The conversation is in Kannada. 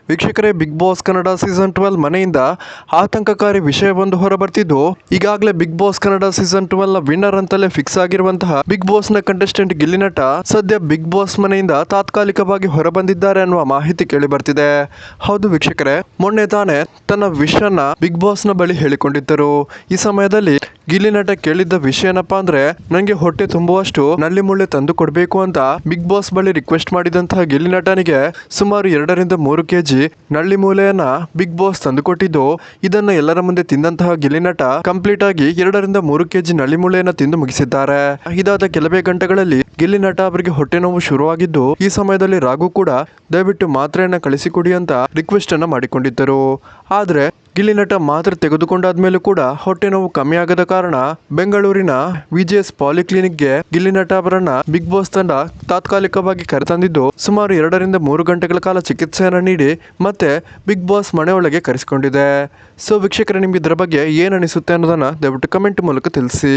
ವೀಕ್ಷಕರೇ, ಬಿಗ್ ಬಾಸ್ ಕನ್ನಡ ಸೀಸನ್ 12 ಮನೆಯಿಂದ ಆತಂಕಕಾರಿ ವಿಷಯವೊಂದು ಹೊರಬರ್ತಿದ್ದು, ಈಗಾಗಲೇ ಬಿಗ್ ಬಾಸ್ ಕನ್ನಡ ಸೀಸನ್ 12 ನ ವಿನ್ನರ್ ಅಂತಲೇ ಫಿಕ್ಸ್ ಆಗಿರುವಂತಹ ಬಿಗ್ ಬಾಸ್ ನ ಕಂಟೆಸ್ಟೆಂಟ್ ಗಿಲ್ಲಿ ನಟ ಸದ್ಯ ಬಿಗ್ ಬಾಸ್ ಮನೆಯಿಂದ ತಾತ್ಕಾಲಿಕವಾಗಿ ಹೊರಬಂದಿದ್ದಾರೆ ಅನ್ನುವ ಮಾಹಿತಿ ಕೇಳಿ ಬರ್ತಿದೆ. ಹೌದು ವೀಕ್ಷಕರೇ, ಮೊನ್ನೆ ತಾನೇ ತನ್ನ ವಿಷಯನ ಬಿಗ್ ಬಾಸ್ ನ ಬಳಿ ಹೇಳಿಕೊಂಡಿದ್ದರು. ಈ ಸಮಯದಲ್ಲಿ ಗಿಲ್ಲಿ ನಟ ಕೇಳಿದ್ದ ವಿಷಯ ಏನಪ್ಪಾ ಅಂದ್ರೆ, ನಂಗೆ ಹೊಟ್ಟೆ ತುಂಬುವಷ್ಟು ನಲ್ಲಿ ಮುಳ್ಳೆ ತಂದು ಕೊಡ್ಬೇಕು ಅಂತ ಬಿಗ್ ಬಾಸ್ ಬಳಿ ರಿಕ್ವೆಸ್ಟ್ ಮಾಡಿದಂತಹ ಗಿಲ್ಲಿ ನಟನಿಗೆ ಸುಮಾರು 2-3 ಕೆಜಿ ನಳ್ಳಿ ಮೂಲೆಯನ್ನ ಬಿಗ್ ಬಾಸ್ ತಂದುಕೊಟ್ಟಿದ್ದು, ಇದನ್ನ ಎಲ್ಲರ ಮುಂದೆ ತಿಂದಂತಹ ಗಿಲ್ಲಿ ನಟ ಕಂಪ್ಲೀಟ್ ಆಗಿ 2-3 ಕೆಜಿ ನಳ್ಳಿ ಮೂಳೆಯನ್ನ ತಿಂದು ಮುಗಿಸಿದ್ದಾರೆ. ಇದಾದ ಕೆಲವೇ ಗಂಟೆಗಳಲ್ಲಿ ಗಿಲ್ಲಿ ನಟ ಅವರಿಗೆ ಹೊಟ್ಟೆ ನೋವು ಶುರುವಾಗಿದ್ದು, ಈ ಸಮಯದಲ್ಲಿ ರಾಘು ಕೂಡ ದಯವಿಟ್ಟು ಮಾತ್ರೆಯನ್ನ ಕಳಿಸಿಕೊಡಿ ಅಂತ ರಿಕ್ವೆಸ್ಟ್ ಅನ್ನ ಮಾಡಿಕೊಂಡಿದ್ದರು. ಆದ್ರೆ ಗಿಲ್ಲಿ ನಟ ಮಾತ್ರೆ ತೆಗೆದುಕೊಂಡಾದ್ಮೇಲೂ ಕೂಡ ಹೊಟ್ಟೆ ನೋವು ಕಮ್ಮಿ ಆಗದ ಕಾರಣ ಬೆಂಗಳೂರಿನ ವಿಜೆಎಸ್ ಪಾಲಿಕ್ಲಿನಿಕ್ಗೆ ಗಿಲ್ಲಿ ನಟ ಅವರನ್ನ ಬಿಗ್ ಬಾಸ್ ತಂಡ ತಾತ್ಕಾಲಿಕವಾಗಿ ಕರೆತಂದಿದ್ದು, ಸುಮಾರು 2-3 ಗಂಟೆಗಳ ಕಾಲ ಚಿಕಿತ್ಸೆಯನ್ನು ನೀಡಿ ಮತ್ತೆ ಬಿಗ್ ಬಾಸ್ ಮನೆಯೊಳಗೆ ಕರೆಸಿಕೊಂಡಿದೆ. ಸೊ ವೀಕ್ಷಕರೇ, ನಿಮ್ಗೆ ಇದರ ಬಗ್ಗೆ ಏನು ಅನಿಸುತ್ತೆ ಅನ್ನೋದನ್ನ ದಯವಿಟ್ಟು ಕಮೆಂಟ್ ಮೂಲಕ ತಿಳಿಸಿ.